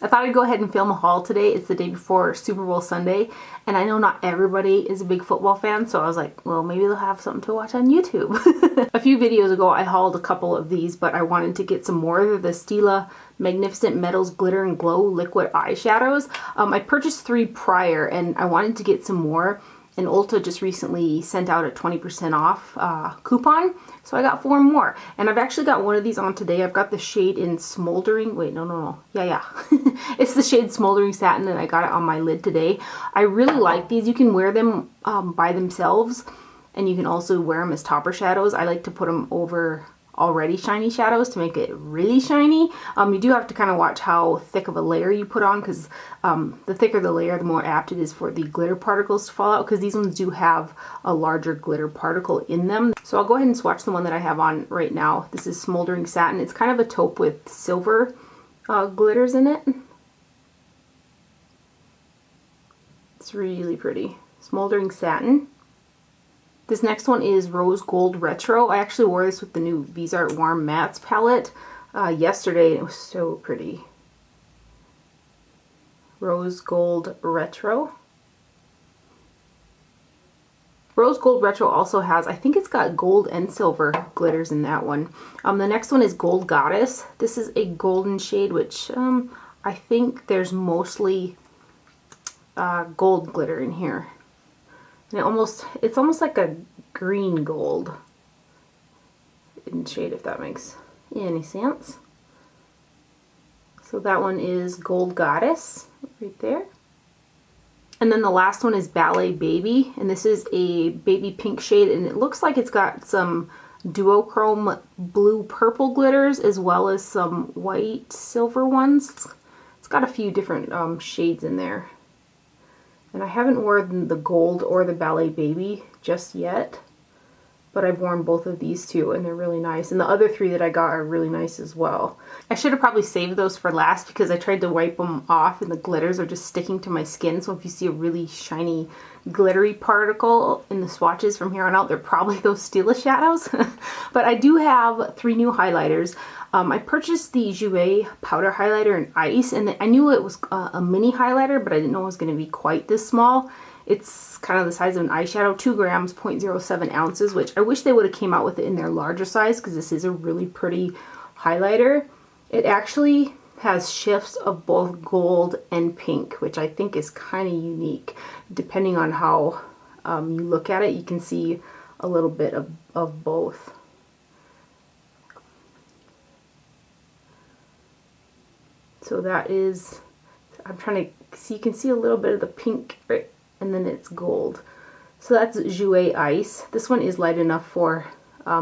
I thought I'd go ahead and film a haul today. It's the day before Super Bowl Sunday, and I know not everybody is a big football fan, so I was like, well, maybe they'll have something to watch on YouTube. A few videos ago, I hauled a couple of these, but I wanted to get some more. They're the Stila Magnificent Metals Glitter and Glow Liquid Eyeshadows. I purchased 3 prior, and I wanted to get some more. And Ulta just recently sent out a 20% off coupon, so I got 4 more. And I've actually got one of these on today. I've got the shade in Smoldering, wait, no. Yeah. It's the shade Smoldering Satin, and I got it on my lid today. I really like these. You can wear them by themselves, and you can also wear them as topper shadows. I like to put them over already shiny shadows to make it really shiny. You do have to kind of watch how thick of a layer you put on, because the thicker the layer, the more apt it is for the glitter particles to fall out, because these ones do have a larger glitter particle in them. So I'll go ahead and swatch the one that I have on right now. This is Smoldering Satin. It's kind of a taupe with silver glitters in it. It's really pretty. Smoldering Satin. This next one is Rose Gold Retro. I actually wore this with the new Vizart Warm Mattes palette yesterday, and it was so pretty. Rose Gold Retro. Rose Gold Retro also has, I think it's got gold and silver glitters in that one. The next one is Gold Goddess. This is a golden shade, which I think there's mostly gold glitter in here. And it's almost like a green gold in shade, if that makes any sense. So that one is Gold Goddess right there. And then the last one is Ballet Baby, and this is a baby pink shade, and it looks like it's got some duochrome blue purple glitters as well as some white silver ones. It's got a few different shades in there. And I haven't worn the gold or the Ballet Baby just yet, but I've worn both of these two, and they're really nice. And the other 3 that I got are really nice as well. I should have probably saved those for last, because I tried to wipe them off and the glitters are just sticking to my skin. So if you see a really shiny glittery particle in the swatches from here on out, they're probably those Stila shadows. But I do have 3 new highlighters. I purchased the Jouer powder highlighter in ice, and I knew it was a mini highlighter, but I didn't know it was going to be quite this small. It's kind of the size of an eyeshadow, 2 grams, 0.07 ounces, which I wish they would have came out with it in their larger size, because this is a really pretty highlighter. It actually has shifts of both gold and pink, which I think is kind of unique. Depending on how you look at it, you can see a little bit of both. So that is, I'm trying to see, you can see a little bit of the pink, right, and then it's gold. So that's Jouer Ice. This one is light enough for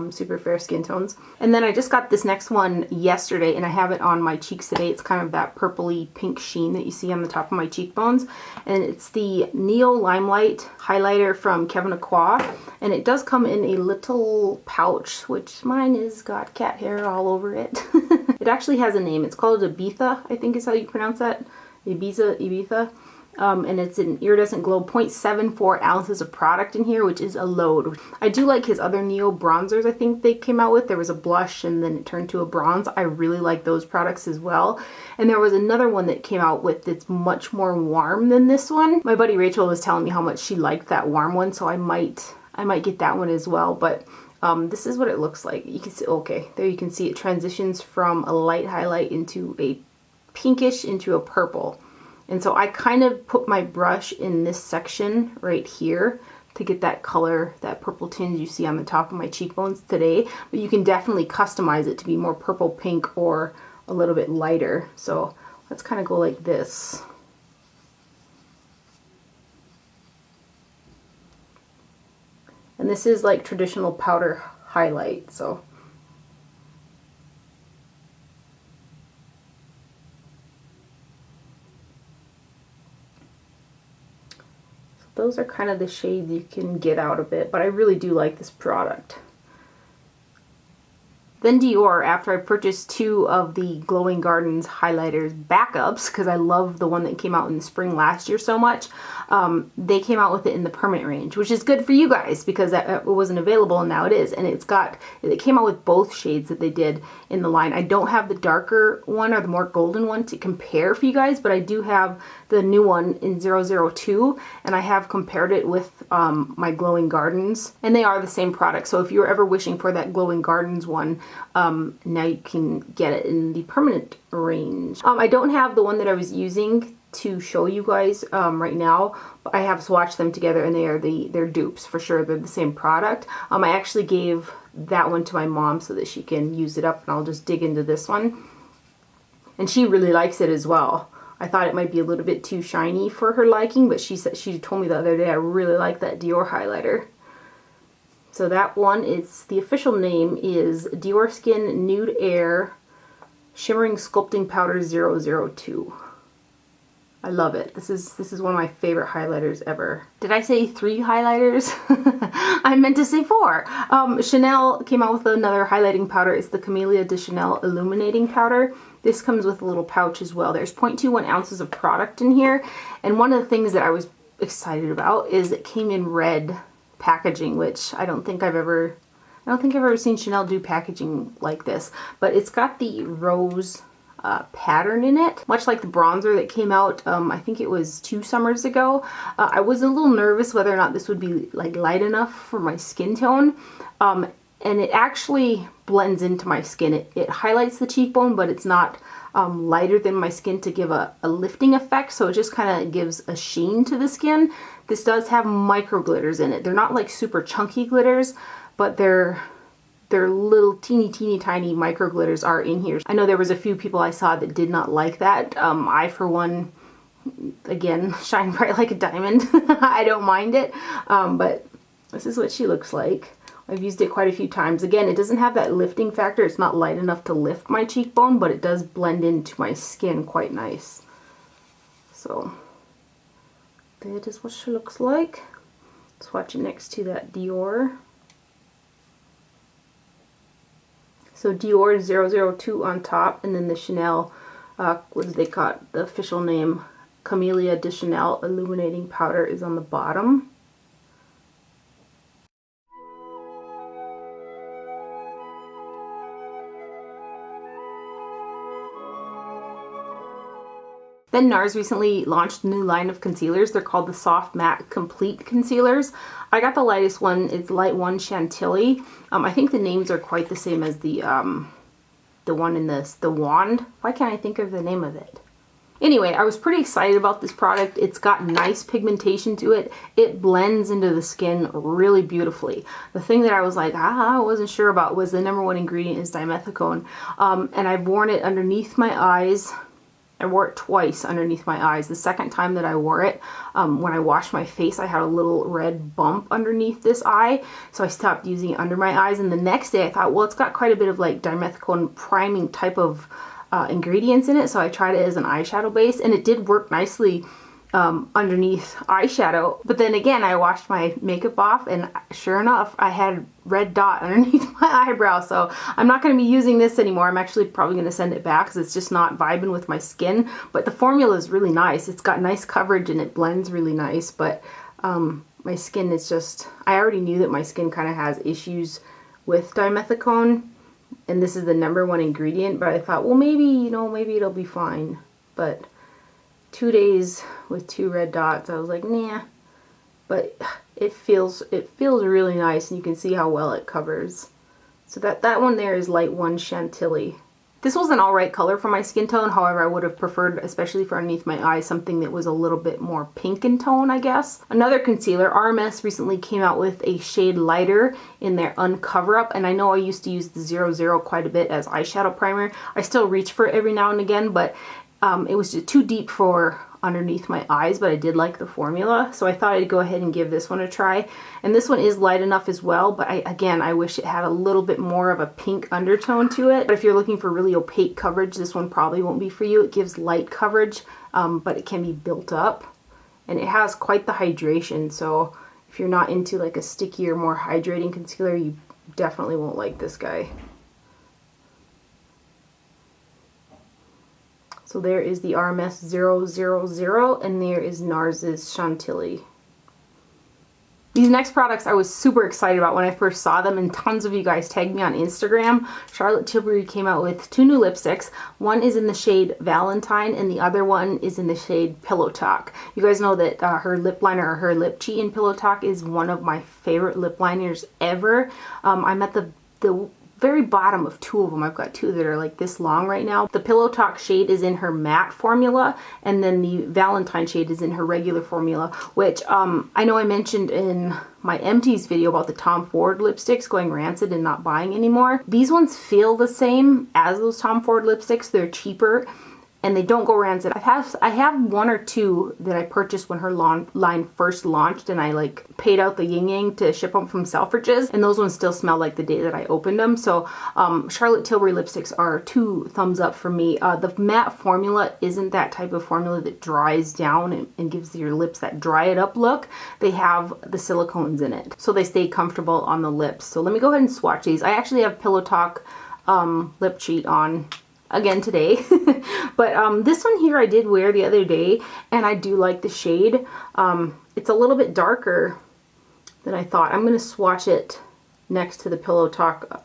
super fair skin tones. And then I just got this next one yesterday, and I have it on my cheeks today. It's kind of that purpley pink sheen that you see on the top of my cheekbones. And it's the Neo-Limelight Highlighter from Kevyn Aucoin. And it does come in a little pouch, which mine has got cat hair all over it. It actually has a name. It's called Ibiza, I think is how you pronounce that. Ibiza. And it's an iridescent glow, 0.74 ounces of product in here, which is a load. I do like his other Neo bronzers I think they came out with. There was a blush and then it turned to a bronze. I really like those products as well. And there was another one that came out with that's much more warm than this one. My buddy Rachel was telling me how much she liked that warm one, so I might get that one as well. But this is what it looks like. You can see, okay, there you can see it transitions from a light highlight into a pinkish into a purple. And so I kind of put my brush in this section right here to get that color, that purple tinge you see on the top of my cheekbones today. But you can definitely customize it to be more purple pink or a little bit lighter. So let's kind of go like this. And this is like traditional powder highlight, so. Those are kind of the shades you can get out of it, but I really do like this product. Then Dior, after I purchased 2 of the Glowing Gardens highlighters backups, because I love the one that came out in the spring last year so much, they came out with it in the permanent range, which is good for you guys because it wasn't available and now it is. And it came out with both shades that they did in the line. I don't have the darker one or the more golden one to compare for you guys, but I do have the new one in 002, and I have compared it with my Glowing Gardens, and they are the same product. So if you're ever wishing for that Glowing Gardens one, now you can get it in the permanent range. I don't have the one that I was using to show you guys right now, but I have swatched them together, and they're dupes for sure. They're the same product. I actually gave that one to my mom so that she can use it up, and I'll just dig into this one. And she really likes it as well. I thought it might be a little bit too shiny for her liking, but she told me the other day I really like that Dior highlighter. So that one, the official name is Diorskin Nude Air Shimmering Sculpting Powder 002. I love it. This is one of my favorite highlighters ever. Did I say 3 highlighters? I meant to say 4. Chanel came out with another highlighting powder. It's the Camelia de Chanel Illuminating Powder. This comes with a little pouch as well. There's 0.21 ounces of product in here. And one of the things that I was excited about is it came in red packaging, which I don't think I've ever seen Chanel do packaging like this. But it's got the rose pattern in it, much like the bronzer that came out, I think it was 2 summers ago. I was a little nervous whether or not this would be like light enough for my skin tone, and it actually blends into my skin. It highlights the cheekbone, but it's not lighter than my skin to give a lifting effect, so it just kind of gives a sheen to the skin. This does have micro glitters in it. They're not like super chunky glitters, but they're little teeny tiny micro glitters are in here. I know there was a few people I saw that did not like that. I, for one, again, shine bright like a diamond. I don't mind it, but this is what she looks like. I've used it quite a few times. Again, it doesn't have that lifting factor. It's not light enough to lift my cheekbone, but it does blend into my skin quite nice. So that is what she looks like. Swatch it next to that Dior. So Dior 002 on top, and then the Chanel, what did they call it? The official name, Camelia de Chanel Illuminating Powder is on the bottom. Then Nars recently launched a new line of concealers. They're called the Soft Matte Complete Concealers. I got the lightest one. It's Light 1 Chantilly. I think the names are quite the same as the one in the wand. Why can't I think of the name of it? Anyway, I was pretty excited about this product. It's got nice pigmentation to it. It blends into the skin really beautifully. The thing that I was like, I wasn't sure about was the #1 ingredient is dimethicone. And I've worn it underneath my eyes. I wore it twice underneath my eyes. The second time that I wore it, when I washed my face, I had a little red bump underneath this eye, so I stopped using it under my eyes. And the next day I thought, well, it's got quite a bit of like dimethicone priming type of ingredients in it, so I tried it as an eyeshadow base, and it did work nicely underneath eyeshadow. But then again, I washed my makeup off, and sure enough, I had a red dot underneath my eyebrow. So I'm not going to be using this anymore. I'm actually probably going to send it back because it's just not vibing with my skin. But the formula is really nice. It's got nice coverage and it blends really nice. But my skin is just, I already knew that my skin kind of has issues with dimethicone, and this is the #1 ingredient. But I thought, well, maybe, you know, maybe it'll be fine. But 2 days with 2 red dots, I was like, nah. But it feels really nice, and you can see how well it covers. So that one there is Light 1 Chantilly. This was an alright color for my skin tone. However, I would have preferred, especially for underneath my eyes, something that was a little bit more pink in tone, I guess. Another concealer, RMS recently came out with a shade lighter in their Uncover Up, and I know I used to use the 00 quite a bit as eyeshadow primer. I still reach for it every now and again, but it was just too deep for underneath my eyes, but I did like the formula, so I thought I'd go ahead and give this one a try. And this one is light enough as well, but I wish it had a little bit more of a pink undertone to it. But if you're looking for really opaque coverage, this one probably won't be for you. It gives light coverage, but it can be built up, and it has quite the hydration, so if you're not into like a stickier, more hydrating concealer, you definitely won't like this guy. So there is the RMS 000, and there is Nars's Chantilly. These next products I was super excited about when I first saw them, and tons of you guys tagged me on Instagram. Charlotte Tilbury came out with 2 new lipsticks. One is in the shade Valentine, and the other one is in the shade Pillow Talk. You guys know that her lip liner, or her lip cheat in Pillow Talk, is one of my favorite lip liners ever. I'm at the very bottom of 2 of them. I've got 2 that are like this long right now. The Pillow Talk shade is in her matte formula, and then the Valentine shade is in her regular formula, which I know I mentioned in my empties video about the Tom Ford lipsticks going rancid and not buying anymore. These ones feel the same as those Tom Ford lipsticks. They're cheaper and they don't go rancid. I have 1 or 2 that I purchased when her line first launched, and I like paid out the yin yang to ship them from Selfridges, and those ones still smell like the day that I opened them. So Charlotte Tilbury lipsticks are 2 thumbs up for me. The matte formula isn't that type of formula that dries down and gives your lips that dry it up look. They have the silicones in it, so they stay comfortable on the lips. So let me go ahead and swatch these. I actually have Pillow Talk lip cheat on again today. But this one here I did wear the other day, and I do like the shade. It's a little bit darker than I thought. I'm going to swatch it next to the Pillow Talk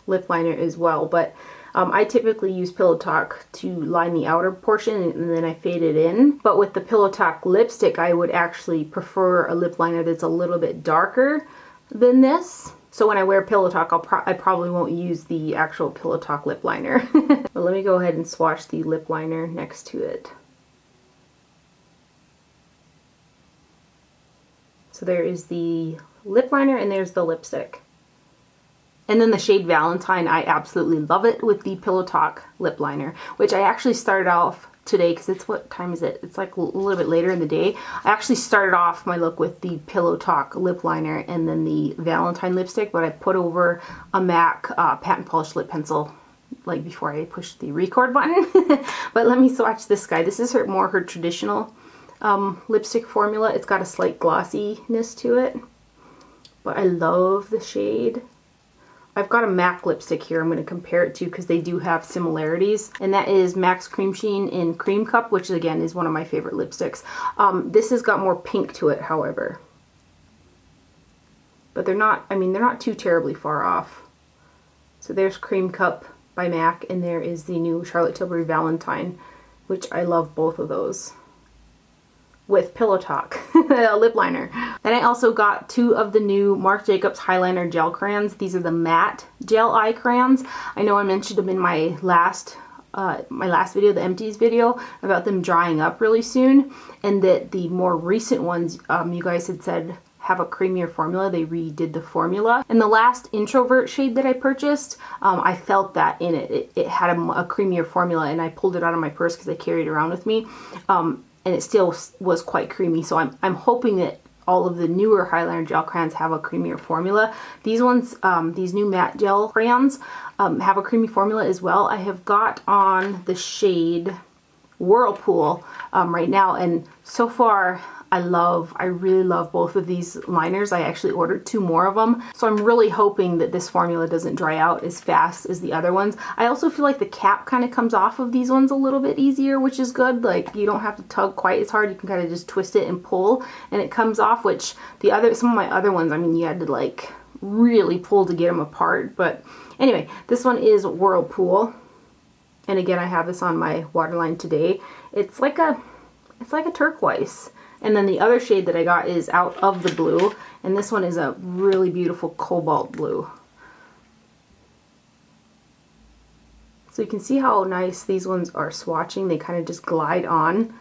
lip liner as well, but I typically use Pillow Talk to line the outer portion, and then I fade it in. But with the Pillow Talk lipstick, I would actually prefer a lip liner that's a little bit darker than this. So when I wear Pillow Talk, I probably won't use the actual Pillow Talk lip liner. But let me go ahead and swatch the lip liner next to it. So there is the lip liner, and there's the lipstick. And then the shade Valentine, I absolutely love it with the Pillow Talk lip liner, which I actually started off today, because it's, what time is it? It's like a little bit later in the day. I actually started off my look with the Pillow Talk lip liner and then the Valentine lipstick, but I put over a MAC Patent Polish lip pencil like before I pushed the record button. But let me swatch this guy. This is more her traditional lipstick formula. It's got a slight glossiness to it, but I love the shade. I've got a MAC lipstick here I'm going to compare it to, because they do have similarities, and that is MAC's Cream Sheen in Cream Cup, which again is one of my favorite lipsticks. This has got more pink to it, however. But they're not, I mean, they're not too terribly far off. So there's Cream Cup by MAC, and there is the new Charlotte Tilbury Valentine, which I love both of those, with Pillow Talk lip liner. Then I also got 2 of the new Marc Jacobs Highliner gel crayons. These are the matte gel eye crayons. I know I mentioned them in my last video, the empties video, about them drying up really soon, and that the more recent ones, you guys had said have a creamier formula. They redid the formula. And the last Introvert shade that I purchased, I felt that in it. It had a creamier formula, and I pulled it out of my purse because I carried it around with me. And it still was quite creamy. So I'm hoping that all of the newer Highliner gel crayons have a creamier formula. These ones, these new matte gel crayons, have a creamy formula as well. I have got on the shade Whirlpool right now, and so far I really love both of these liners. I actually ordered 2 more of them, so I'm really hoping that this formula doesn't dry out as fast as the other ones. I also feel like the cap kind of comes off of these ones a little bit easier, which is good. Like, you don't have to tug quite as hard. You can kind of just twist it and pull, and it comes off, which some of my other ones, I mean, you had to like really pull to get them apart. But anyway, this one is Whirlpool, and again, I have this on my waterline today. It's like a turquoise. And then the other shade that I got is Out of the Blue, and this one is a really beautiful cobalt blue. So you can see how nice these ones are swatching. They kind of just glide on.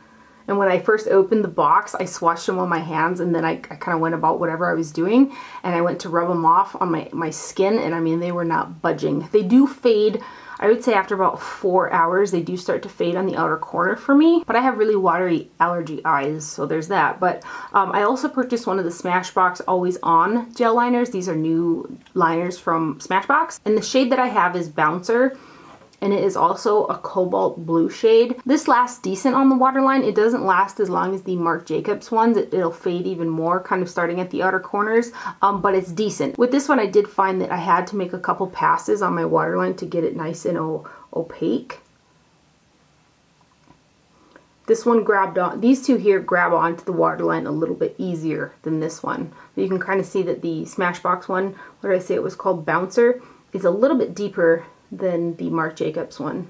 And when I first opened the box, I swatched them on my hands, and then I kind of went about whatever I was doing, and I went to rub them off on my skin, and I mean, they were not budging. They do fade. I would say after about 4 hours, they do start to fade on the outer corner for me, but I have really watery allergy eyes, so there's that. But I also purchased one of the Smashbox Always On gel liners. These are new liners from Smashbox, and the shade that I have is Bouncer, and it is also a cobalt blue shade. This lasts decent on the waterline. It doesn't last as long as the Marc Jacobs ones. It'll fade even more, kind of starting at the outer corners, but it's decent. With this one, I did find that I had to make a couple passes on my waterline to get it nice and opaque. This one grabbed on, these two here grab onto the waterline a little bit easier than this one. But you can kind of see that the Smashbox one, what did I say it was called, Bouncer, is a little bit deeper than the Marc Jacobs one.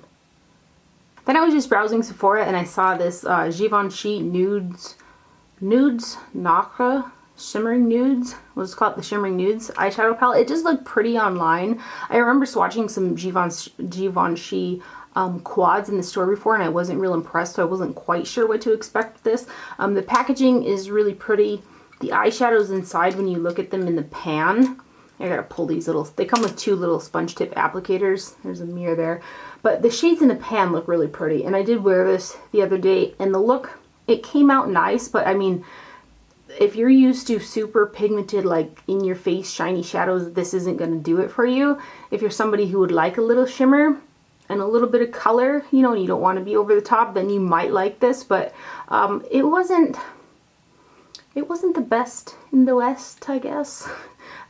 Then I was just browsing Sephora and I saw this Givenchy Nudes Nacres Shimmering Nudes. Let's call it the Shimmering Nudes eyeshadow palette. It just looked pretty online. I remember swatching some Givenchy quads in the store before and I wasn't real impressed, so I wasn't quite sure what to expect with this. The packaging is really pretty. The eyeshadows inside, when you look at them in the pan, I gotta pull these little, they come with two little sponge tip applicators. There's a mirror there. But the shades in the pan look really pretty. And I did wear this the other day and the look, it came out nice, but I mean, if you're used to super pigmented, like in your face, shiny shadows, this isn't gonna do it for you. If you're somebody who would like a little shimmer and a little bit of color, you know, and you don't want to be over the top, then you might like this, but it wasn't the best in the West, I guess.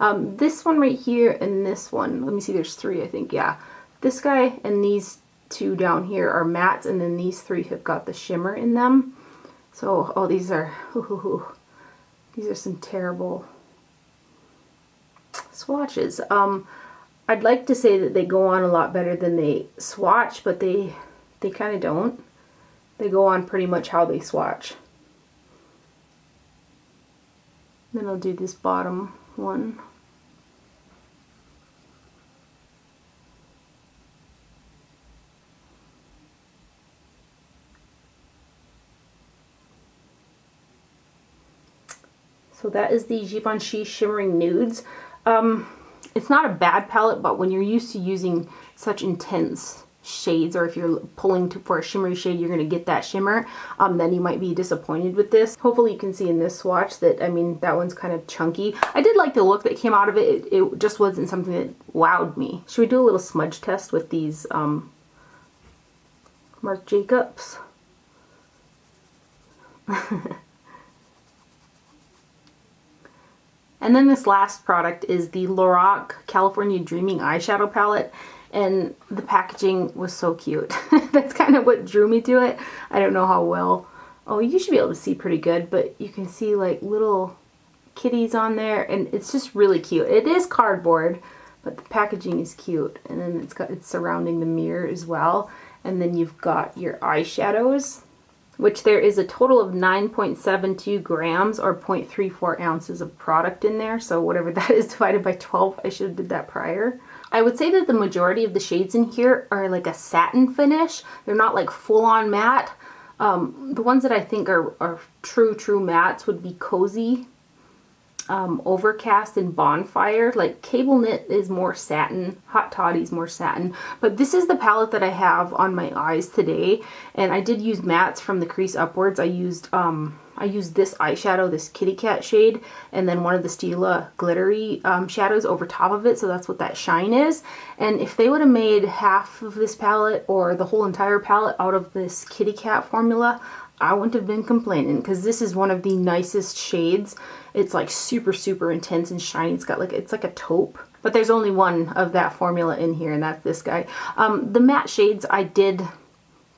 This one right here and this one, let me see, there's three, I think, yeah. This guy and these two down here are mattes, and then these three have got the shimmer in them. So, oh, these are some terrible swatches. I'd like to say that they go on a lot better than they swatch, but they kind of don't. They go on pretty much how they swatch. Then I'll do this bottom one. So that is the Givenchy Shimmering Nudes. It's not a bad palette, but when you're used to using such intense shades, or if you're pulling for a shimmery shade, you're going to get that shimmer, then you might be disappointed with this. Hopefully you can see in this swatch that, I mean, that one's kind of chunky. I did like the look that came out of it. It just wasn't something that wowed me. Should we do a little smudge test with these Marc Jacobs? And then this last product is the Lorac California Dreaming Eyeshadow Palette. And the packaging was so cute. That's kind of what drew me to it. I don't know how well. Oh, you should be able to see pretty good, but you can see like little kitties on there, and it's just really cute. It is cardboard, but the packaging is cute. And then it's surrounding the mirror as well. And then you've got your eyeshadows, which there is a total of 9.72 grams or 0.34 ounces of product in there. So whatever that is divided by 12, I should have did that prior. I would say that the majority of the shades in here are like a satin finish. They're not like full-on matte. The ones that I think are true mattes would be Cozy, Overcast, and Bonfire. Like Cable Knit is more satin, Hot Toddy is more satin. But this is the palette that I have on my eyes today. And I did use mattes from the crease upwards. I used this eyeshadow, this kitty cat shade, and then one of the Stila glittery shadows over top of it, so that's what that shine is. And if they would have made half of this palette or the whole entire palette out of this kitty cat formula, I wouldn't have been complaining, because this is one of the nicest shades. It's like super intense and shiny. It's got like, it's like a taupe. But there's only one of that formula in here, and that's this guy. The matte shades, I did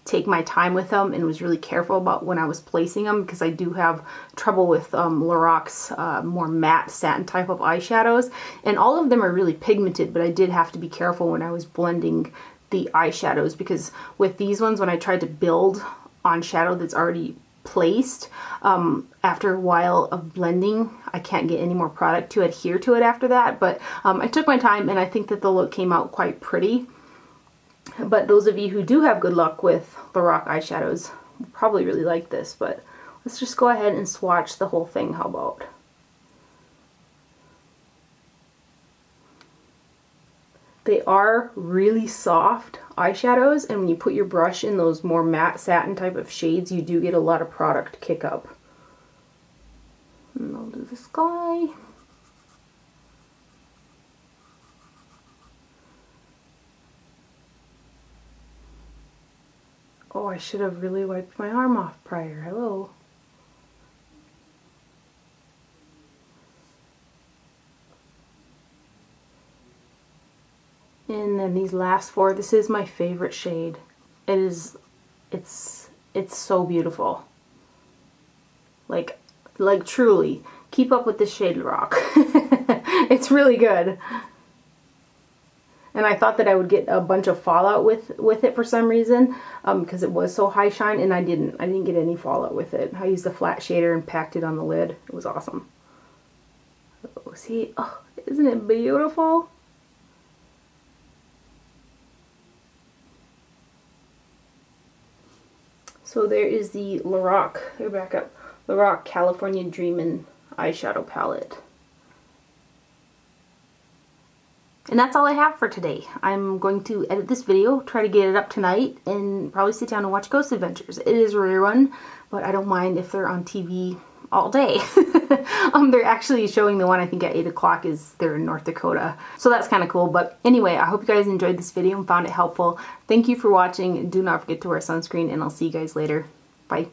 take my time with them and was really careful about when I was placing them, because I do have trouble with Lorac's more matte satin type of eyeshadows, and all of them are really pigmented, but I did have to be careful when I was blending the eyeshadows, because with these ones, when I tried to build on shadow that's already placed, after a while of blending, I can't get any more product to adhere to it after that. But I took my time, and I think that the look came out quite pretty. But those of you who do have good luck with Lorac eyeshadows will probably really like this. But let's just go ahead and swatch the whole thing. How about? They are really soft eyeshadows, and when you put your brush in those more matte satin type of shades, you do get a lot of product kick up. And I'll do this guy. Oh, I should have really wiped my arm off prior. Hello. And then these last four, this is my favorite shade. It's It's so beautiful. Like truly. Keep up with this shade, Lorac. It's really good. And I thought that I would get a bunch of fallout with it for some reason, because it was so high shine, and I didn't. I didn't get any fallout with it. I used the flat shader and packed it on the lid. It was awesome. Oh, see? Oh, isn't it beautiful? So there is the Lorac. Here, back up. Lorac California Dreamin' eyeshadow palette. And that's all I have for today. I'm going to edit this video, try to get it up tonight, and probably sit down and watch Ghost Adventures. It is a rerun, but I don't mind if they're on TV all day. They're actually showing the one, I think, at 8 o'clock. They're in North Dakota. So that's kind of cool. But anyway, I hope you guys enjoyed this video and found it helpful. Thank you for watching. Do not forget to wear sunscreen, and I'll see you guys later. Bye.